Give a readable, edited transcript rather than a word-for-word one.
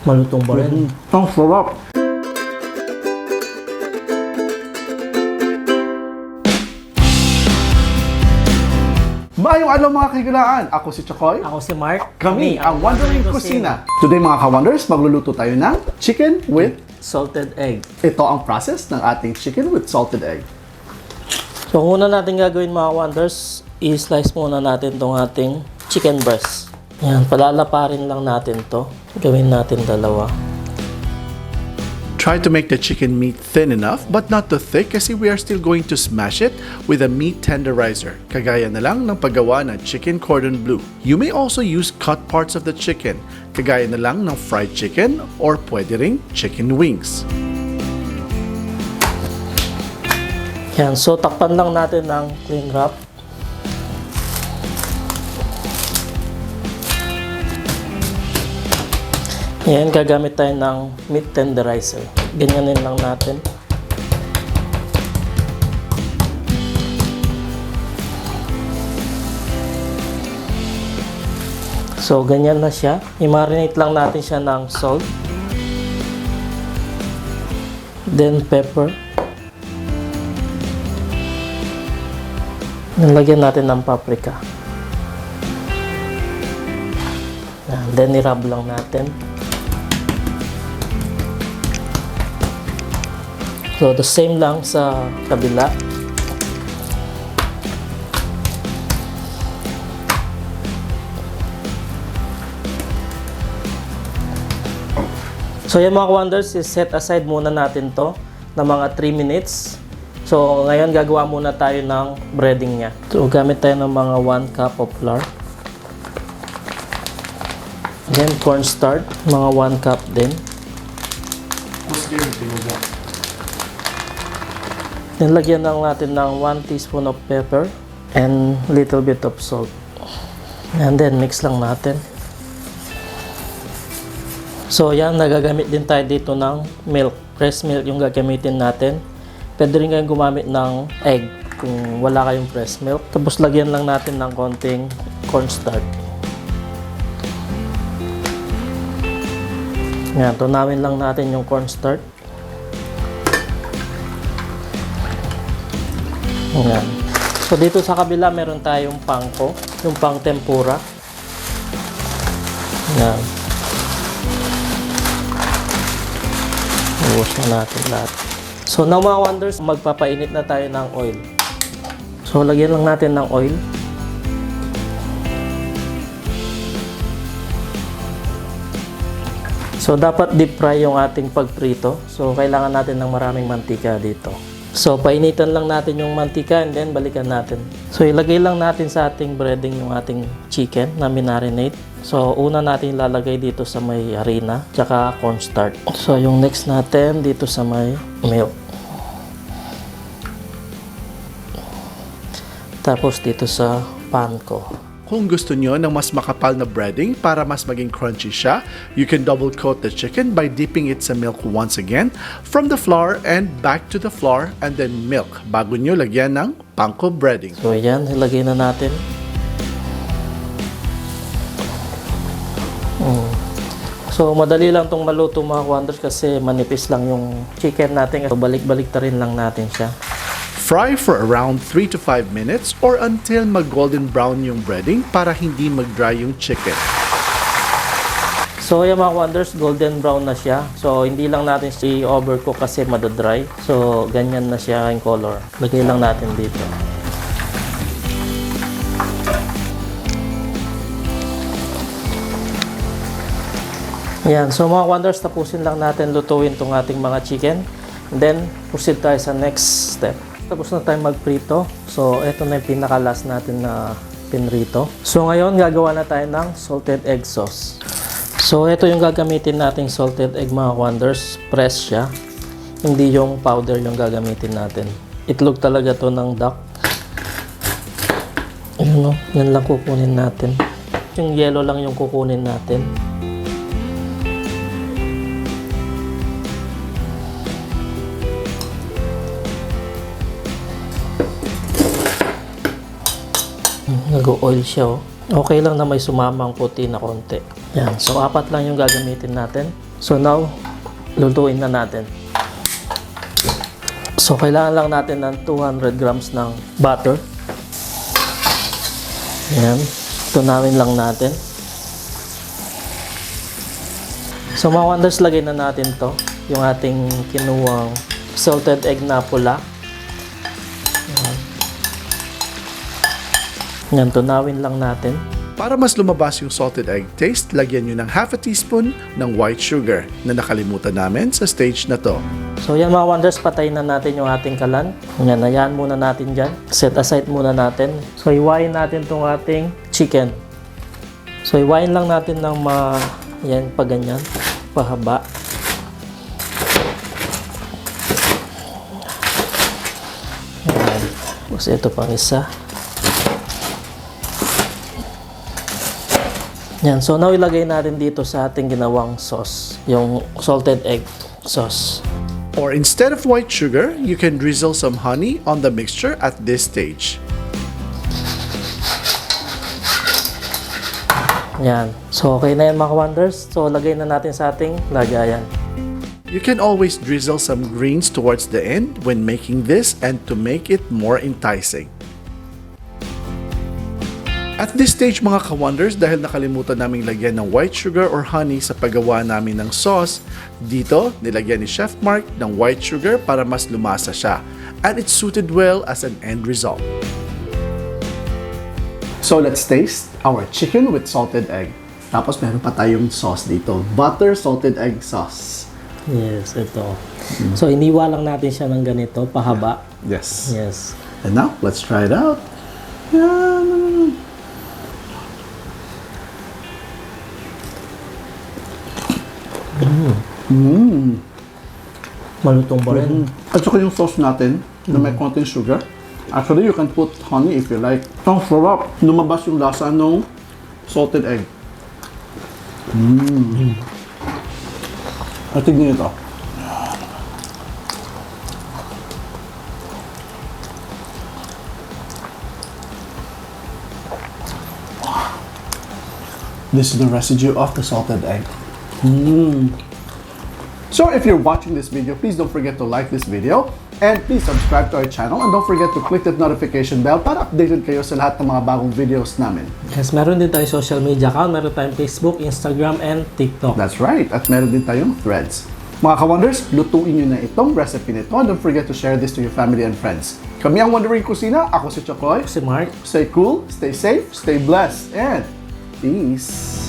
Malutong ba rin? Ang sarap. Maayong araw mga kaibigan! Ako si Chokoy. Ako si Mark. Kami ang Wondering Kusina. Today mga ka-wonders, magluluto tayo ng chicken with... Salted egg. Ito ang process ng ating chicken with salted egg. So, una natin gagawin mga wonders, i-slice muna natin tong ating chicken breast. Yan, palalaparin lang natin to. Gawin natin dalawa. Try to make the chicken meat thin enough but not too thick kasi we are still going to smash it with a meat tenderizer. Kagaya na lang ng paggawa ng chicken cordon bleu. You may also use cut parts of the chicken. Kagaya na lang ng fried chicken or pwede ring chicken wings. Yan, so takpan lang natin ng cling wrap. Yan, gagamit tayo ng meat tenderizer. Ganyanin lang natin. So, ganyan na siya. I-marinate lang natin siya ng salt. Then, pepper. Nalagyan natin ng paprika. Then, i-rub lang natin. So, the same lang sa kabila. So, yung mga wonders, set aside muna natin to na mga 3 minutes. So, ngayon gagawa muna tayo ng breading niya. So, gamit tayo ng mga 1 cup of flour. Then, cornstarch, mga 1 cup din. Then, lagyan lang natin ng 1 teaspoon of pepper and little bit of salt. And then, mix lang natin. So, yan, nagagamit din tayo dito ng milk. Fresh milk yung gagamitin natin. Pwede rin kayong gumamit ng egg kung wala kayong fresh milk. Tapos, lagyan lang natin ng konting cornstarch. Yan, tunawin lang natin yung cornstarch. Yan. So, dito sa kabila, meron tayong pangko, yung pang tempura. Yan. Iwash na natin lahat. So, now mga wonders, magpapainit na tayo ng oil. So, lagyan lang natin ng oil. So, dapat deep fry yung ating pagprito. So, kailangan natin ng maraming mantika dito. So, painitan lang natin yung mantika and then balikan natin. So, ilagay lang natin sa ating breading yung ating chicken na minarinate. So, una natin ilalagay dito sa may harina, tsaka cornstarch. So, yung next natin dito sa may milk. Tapos dito sa pan ko. Kung gusto nyo ng mas makapal na breading para mas maging crunchy siya, you can double coat the chicken by dipping it sa milk once again from the flour and back to the flour and then milk bago nyo lagyan ng panko breading. So, ayan, ilagay na natin. So, madali lang itong maluto mga wonders kasi manipis lang yung chicken natin. So, balik-balik ta rin lang natin siya. Fry for around 3 to 5 minutes or until mag-golden brown yung breading para hindi mag-dry yung chicken. So, yung mga wonders, golden brown na siya. So, hindi lang natin siya i-overcook kasi madadry. So, ganyan na siya yung color. Lagay lang natin dito. Yan. So, mga wonders, tapusin lang natin lutuin itong ating mga chicken. And then, proceed tayo sa next step. Tapos na tayo magprito. So, ito na yung pinaka-last natin na pinrito. So, ngayon, gagawa na tayo ng salted egg sauce. So, ito yung gagamitin nating salted egg mga wonders. Press siya. Hindi yung powder yung gagamitin natin. Itlog talaga to ng duck. Ayun o, yan lang kukunin natin. Yung yellow lang yung kukunin natin. Nag-oil siya oh. Okay lang na may sumamang puti na konti. Yan. So, 4 lang yung gagamitin natin. So, now, lutuin na natin. So, kailangan lang natin ng 200 grams ng butter. Yan. Tunawin lang natin. So, mga wonders, lagay na natin to. Yung ating kinuwang salted egg na pula. Yan, tunawin lang natin. Para mas lumabas yung salted egg taste, lagyan nyo ng half a teaspoon ng white sugar na nakalimutan namin sa stage na to. So yan mga wonders, patayin na natin yung ating kalan. Yan, hayaan muna natin dyan. Set aside muna natin. So iwain natin itong ating chicken. So iwain lang natin ng yan, pa ganyan, pahaba. Yan. Tapos ito pang isa. Yan, so now ilagay natin dito sa ating ginawang sauce, yung salted egg sauce. Or instead of white sugar, you can drizzle some honey on the mixture at this stage. Yan. So, okay na yan mga wonders. So, lagay na natin sa ating lagayan. You can always drizzle some greens towards the end when making this and to make it more enticing. At this stage mga ka-wonders, dahil nakalimutan naming lagyan ng white sugar or honey sa paggawa namin ng sauce, dito nilagyan ni Chef Mark ng white sugar para mas lumasa siya. And it suited well as an end result. So let's taste our chicken with salted egg. Tapos meron pa tayong sauce dito. Butter salted egg sauce. Yes, ito. So, iniwa lang natin siya ng ganito, pahaba. Yes. Yes. And now, let's try it out. Yan. Malutong pa rin. At saka yung sauce natin na may konting sugar. Actually, you can put honey if you like. Ang sarap. Lumabas yung lasa ng salted egg. At tignan ito. This is the residue of the salted egg. So if you're watching this video, please don't forget to like this video and please subscribe to our channel and don't forget to click that notification bell para updated kayo sa lahat ng mga bagong videos namin. Yes, meron din tayong social media account. Meron tayong Facebook, Instagram, and TikTok. That's right. At meron din tayong threads. Mga ka-wonders, lutuin nyo na itong recipe nito and don't forget to share this to your family and friends. Kami ang Wondering Kusina. Ako si Chokoy. Si Mark. Stay cool, stay safe, stay blessed, and peace.